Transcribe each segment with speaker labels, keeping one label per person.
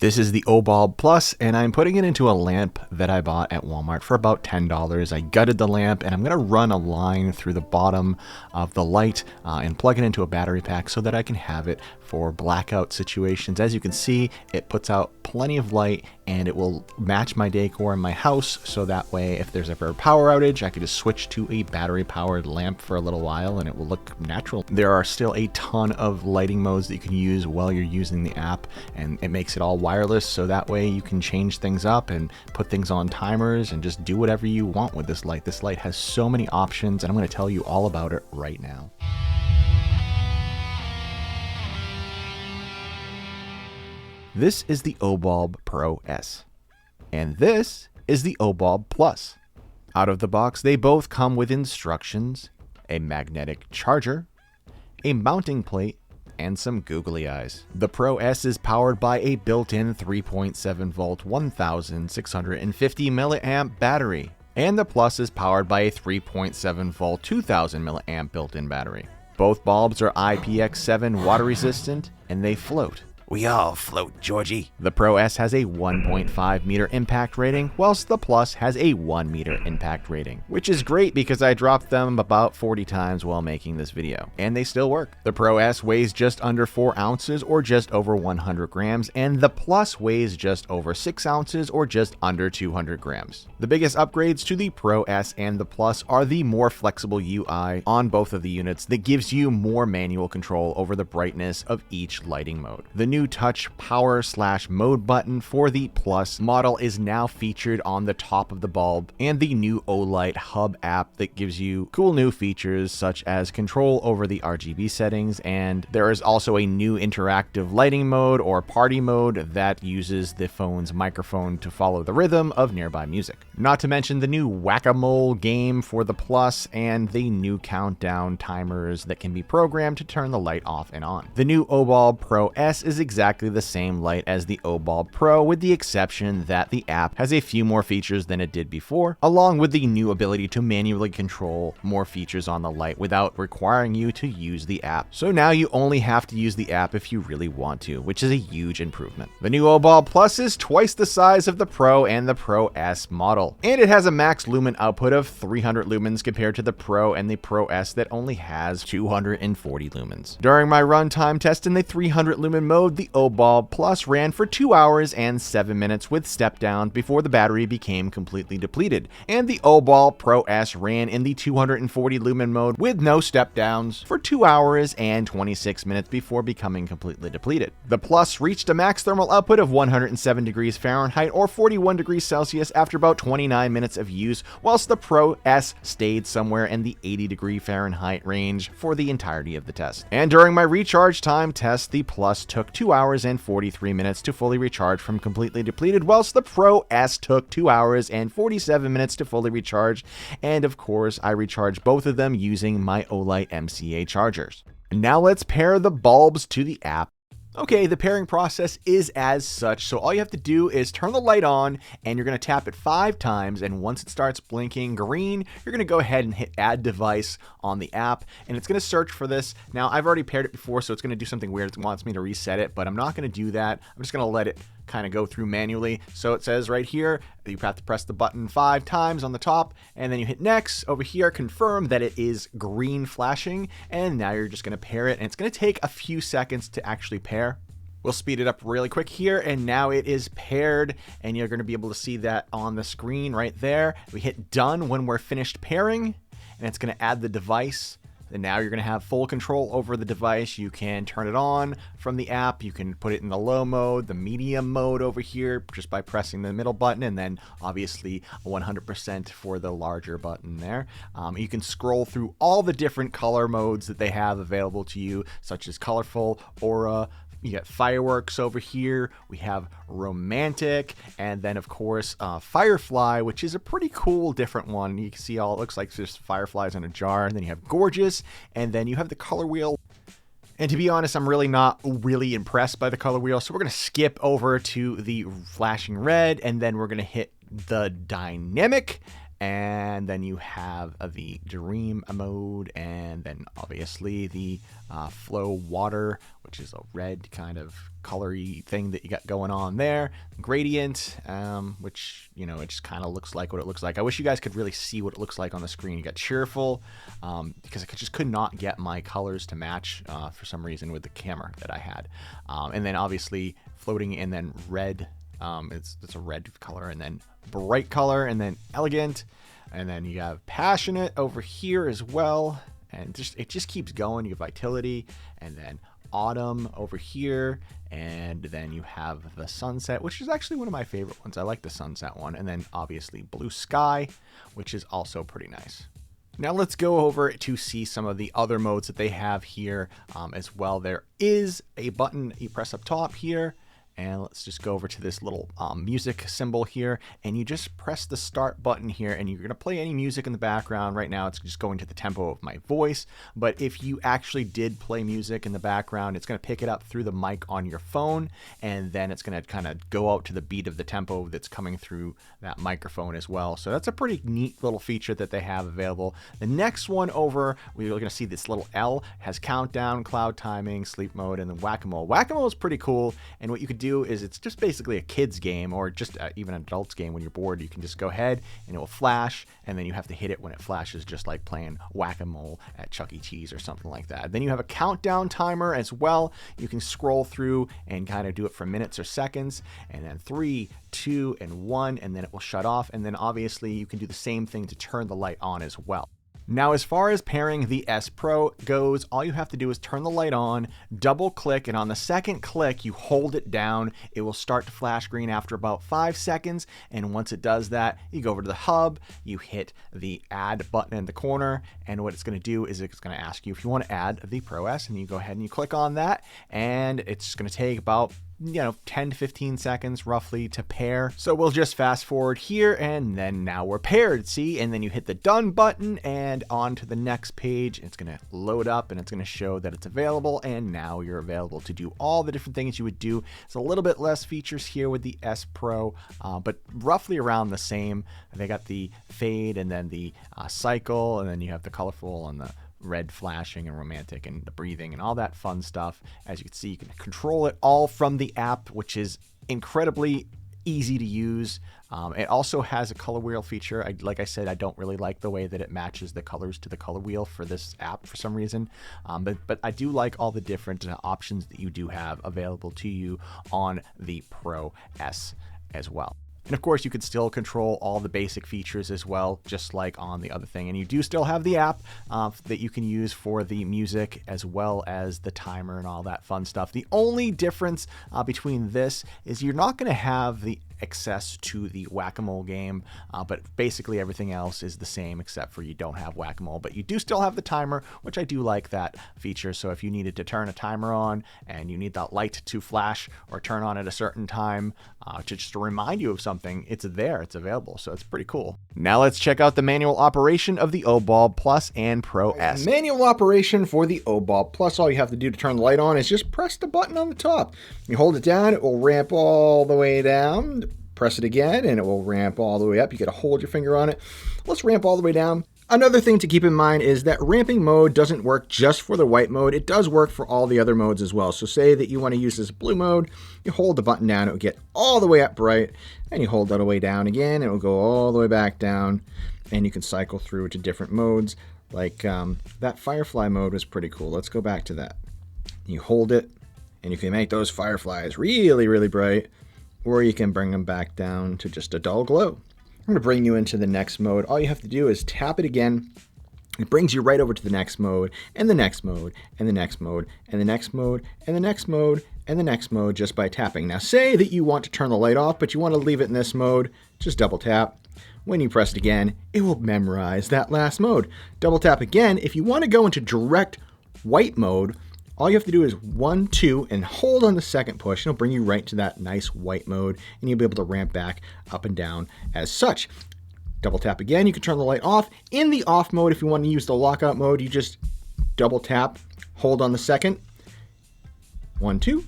Speaker 1: This is the Obulb Plus, and I'm putting it into a lamp that I bought at Walmart for about $10. I gutted the lamp, and I'm going to run a line through the bottom of the light and plug it into a battery pack so that I can have it for blackout situations. As you can see, it puts out plenty of light, and it will match my decor in my house, so that way if there's ever a power outage, I can just switch to a battery-powered lamp for a little while, and it will look natural. There are still a ton of lighting modes that you can use while you're using the app, and it makes it all wireless, so that way you can change things up and put things on timers and just do whatever you want with this light. This light has so many options, and I'm going to tell you all about it right now. This is the Obulb Pro S, and this is the Obulb Plus. Out of the box, they both come with instructions, a magnetic charger, a mounting plate, and some googly eyes. The Pro S is powered by a built-in 3.7 volt 1650 milliamp battery, and the Plus is powered by a 3.7 volt 2000 milliamp built-in battery. Both bulbs are IPX7 water resistant, and they float.
Speaker 2: We all float, Georgie.
Speaker 1: The Pro S has a 1.5 meter impact rating, whilst the Plus has a 1 meter impact rating, which is great because I dropped them about 40 times while making this video, and they still work. The Pro S weighs just under 4 ounces or just over 100 grams, and the Plus weighs just over 6 ounces or just under 200 grams. The biggest upgrades to the Pro S and the Plus are the more flexible UI on both of the units that gives you more manual control over the brightness of each lighting mode. The new touch power/mode button for the Plus model is now featured on the top of the bulb, and the new Olight Hub app that gives you cool new features such as control over the RGB settings, and there is also a new interactive lighting mode or party mode that uses the phone's microphone to follow the rhythm of nearby music. Not to mention the new whack-a-mole game for the Plus and the new countdown timers that can be programmed to turn the light off and on. The new Obulb Pro S is exactly the same light as the Obulb Pro, with the exception that the app has a few more features than it did before, along with the new ability to manually control more features on the light without requiring you to use the app. So now you only have to use the app if you really want to, which is a huge improvement. The new Obulb Plus is twice the size of the Pro and the Pro S model, and it has a max lumen output of 300 lumens compared to the Pro and the Pro S that only has 240 lumens. During my runtime test in the 300 lumen mode, the Obulb Plus ran for 2 hours and 7 minutes with step down before the battery became completely depleted, and the Obulb Pro S ran in the 240 lumen mode with no step downs for 2 hours and 26 minutes before becoming completely depleted. The Plus reached a max thermal output of 107 degrees Fahrenheit or 41 degrees Celsius after about 29 minutes of use, whilst the Pro S stayed somewhere in the 80 degree Fahrenheit range for the entirety of the test. And during my recharge time test, the Plus took 2 hours and 43 minutes to fully recharge from completely depleted, whilst the Pro S took 2 hours and 47 minutes to fully recharge, and of course I recharged both of them using my Olight MCA chargers. Now let's pair the bulbs to the app. Okay, the pairing process is as such, so all you have to do is turn the light on, and you're going to tap it 5 times, and once it starts blinking green, you're going to go ahead and hit add device on the app, and it's going to search for this. Now, I've already paired it before, so it's going to do something weird. It wants me to reset it, but I'm not going to do that. I'm just going to let it kind of go through manually. So it says right here that you have to press the button 5 times on the top, and then you hit next. Over here, confirm that it is green flashing, and now you're just going to pair it, and it's going to take a few seconds to actually pair. We'll speed it up really quick here, and now it is paired, and you're going to be able to see that on the screen right there. We hit done when we're finished pairing, and it's going to add the device. And now you're going to have full control over the device. You can turn it on from the app. You can put it in the low mode, the medium mode over here, just by pressing the middle button, and then obviously 100% for the larger button there. You can scroll through all the different color modes that they have available to you, such as colorful, aura. You got fireworks over here. We have romantic, and then of course firefly, which is a pretty cool different one. You can see all it looks like just fireflies in a jar, and then you have gorgeous, and then you have the color wheel. And to be honest, I'm really not really impressed by the color wheel, so we're going to skip over to the flashing red, and then we're going to hit the dynamic, And then you have the dream mode, and then obviously the flow water, which is a red kind of colory thing that you got going on there. Gradient, which, you know, it just kind of looks like what it looks like. I wish you guys could really see what it looks like on the screen. You got cheerful, because I just could not get my colors to match for some reason with the camera that I had. And then obviously floating, and then red. It's a red color, and then bright color, and then elegant, and then you have passionate over here as well, and it just keeps going. You have vitality, and then autumn over here, and then you have the sunset, which is actually one of my favorite ones. I like the sunset one, and then obviously blue sky, which is also pretty nice. Now let's go over to see some of the other modes that they have here as well. There is a button you press up top here, and let's just go over to this little music symbol here, and you just press the start button here, and you're going to play any music in the background. Right now it's just going to the tempo of my voice, but if you actually did play music in the background, it's going to pick it up through the mic on your phone, and then it's going to kind of go out to the beat of the tempo that's coming through that microphone as well. So that's a pretty neat little feature that they have available. The next one over, we're going to see this little L has countdown, cloud timing, sleep mode, and then whack-a-mole. Whack-a-mole is pretty cool, and what you could do is it's just basically a kid's game, or just even an adult's game. When you're bored, you can just go ahead and it will flash, and then you have to hit it when it flashes, just like playing whack-a-mole at Chuck E. Cheese or something like that. Then you have a countdown timer as well. You can scroll through and kind of do it for minutes or seconds, and then 3, 2, and 1, and then it will shut off. And then obviously you can do the same thing to turn the light on as well. Now, as far as pairing the S Pro goes, all you have to do is turn the light on, double click, and on the second click, you hold it down. It will start to flash green after about 5 seconds. And once it does that, you go over to the hub, you hit the add button in the corner. And what it's going to do is it's going to ask you if you want to add the Pro S, and you go ahead and you click on that. And it's going to take about 10 to 15 seconds roughly to pair. So we'll just fast forward here, and then now we're paired, see? And then you hit the done button, and on to the next page. It's going to load up, and it's going to show that it's available, and now you're available to do all the different things you would do. It's a little bit less features here with the S Pro, but roughly around the same. They got the fade, and then the cycle, and then you have the colorful and the red flashing and romantic and the breathing and all that fun stuff. As you can see, you can control it all from the app, which is incredibly easy to use. It also has a color wheel feature. Like I said, I don't really like the way that it matches the colors to the color wheel for this app for some reason. But I do like all the different options that you do have available to you on the Pro S as well. And of course, you could still control all the basic features as well, just like on the other thing. And you do still have the app that you can use for the music as well as the timer and all that fun stuff. The only difference between this is you're not going to have the access to the whack-a-mole game, but basically everything else is the same except for you don't have whack-a-mole, but you do still have the timer, which I do like that feature. So if you needed to turn a timer on and you need that light to flash or turn on at a certain time just to remind you of something, it's there, it's available. So it's pretty cool. Now let's check out the manual operation of the Obulb Plus and Pro S. Manual operation for the Obulb Plus. All you have to do to turn the light on is just press the button on the top. You hold it down, it will ramp all the way down. Press it again and it will ramp all the way up. You got to hold your finger on it. Let's ramp all the way down. Another thing to keep in mind is that ramping mode doesn't work just for the white mode. It does work for all the other modes as well. So say that you want to use this blue mode, you hold the button down, it will get all the way up bright, and you hold that all the way down again, it will go all the way back down, and you can cycle through to different modes. Like that firefly mode was pretty cool. Let's go back to that. You hold it, and you can make those fireflies really, really bright, or you can bring them back down to just a dull glow. I'm going to bring you into the next mode. All you have to do is tap it again. It brings you right over to the next mode, and the next mode, and the next mode, and the next mode, and the next mode, and the next mode just by tapping. Now say that you want to turn the light off, but you want to leave it in this mode. Just double tap. When you press it again, it will memorize that last mode. Double tap again. If you want to go into direct white mode, all you have to do is 1, 2, and hold on the second push. It'll bring you right to that nice white mode, and you'll be able to ramp back up and down as such. Double tap again, you can turn the light off. In the off mode, if you want to use the lockout mode, you just double tap, hold on the second. 1, 2.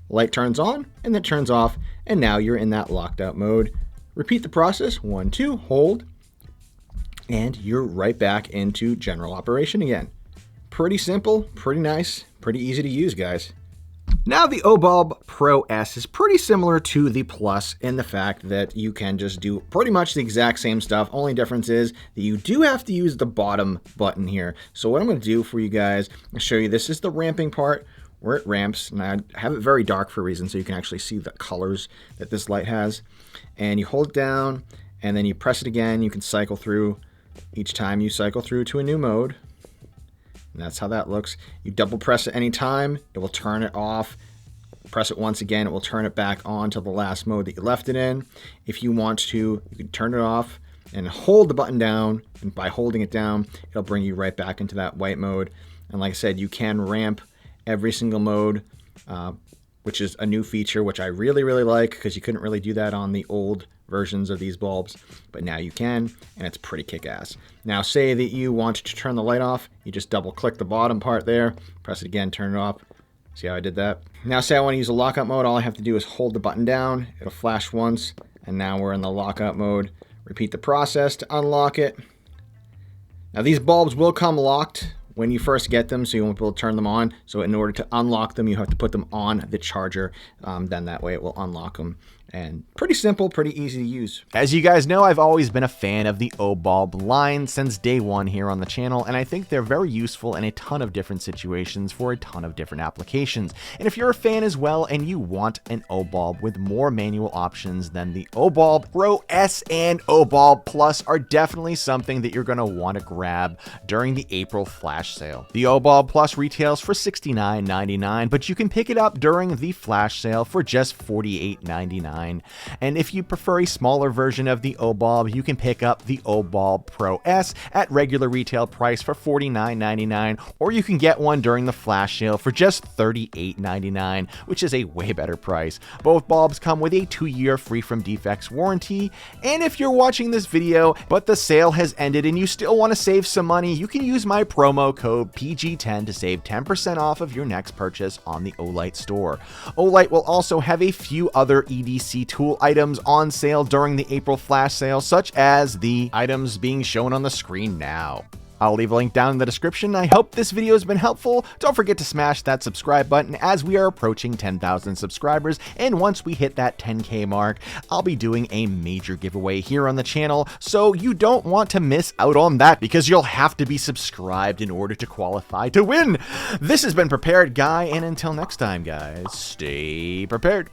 Speaker 1: Light turns on, and then turns off, and now you're in that locked out mode.
Speaker 3: Repeat the process, 1, 2, hold, and you're right back into general operation again. Pretty simple, pretty nice, pretty easy to use, guys. Now the Obulb Pro S is pretty similar to the Plus in the fact that you can just do pretty much the exact same stuff. Only difference is that you do have to use the bottom button here. So what I'm going to do for you guys, I'll show you, this is the ramping part where it ramps. And I have it very dark for a reason so you can actually see the colors that this light has. And you hold it down and then you press it again. You can cycle through each time you cycle through to a new mode. And that's how that looks. You double press it any time, it will turn it off. Press it once again, it will turn it back on to the last mode that you left it in. If you want to, you can turn it off and hold the button down. And by holding it down, it'll bring you right back into that white mode. And like I said, you can ramp every single mode, which is a new feature, which I really, really like because you couldn't really do that on the old versions of these bulbs, but now you can, and it's pretty kick-ass. Now say that you want to turn the light off, you just double click the bottom part there, press it again, turn it off. See how I did that? Now say I want to use a lockout mode, all I have to do is hold the button down, it'll flash once, and now we're in the lockout mode. Repeat the process to unlock it. Now these bulbs will come locked when you first get them, so you won't be able to turn them on. So in order to unlock them, you have to put them on the charger. Then that way it will unlock them. And pretty simple, pretty easy to use.
Speaker 1: As you guys know, I've always been a fan of the Obulb line since day one here on the channel, and I think they're very useful in a ton of different situations for a ton of different applications. And if you're a fan as well and you want an Obulb with more manual options, then the Obulb Pro S and Obulb Plus are definitely something that you're going to want to grab during the April flash sale. The Obulb Plus retails for $69.99, but you can pick it up during the flash sale for just $48.99. And if you prefer a smaller version of the Obulb, you can pick up the Obulb Pro S at regular retail price for $49.99, or you can get one during the flash sale for just $38.99, which is a way better price. Both bulbs come with a 2-year free from defects warranty, and if you're watching this video but the sale has ended and you still want to save some money, you can use my promo code PG10 to save 10% off of your next purchase on the Olight store. Olight will also have a few other EDC tool items on sale during the April flash sale, such as the items being shown on the screen now. I'll leave a link down in the description. I hope this video has been helpful. Don't forget to smash that subscribe button as we are approaching 10,000 subscribers, and once we hit that 10K mark, I'll be doing a major giveaway here on the channel, so you don't want to miss out on that because you'll have to be subscribed in order to qualify to win. This has been Prepared Guy, and until next time, guys, stay prepared.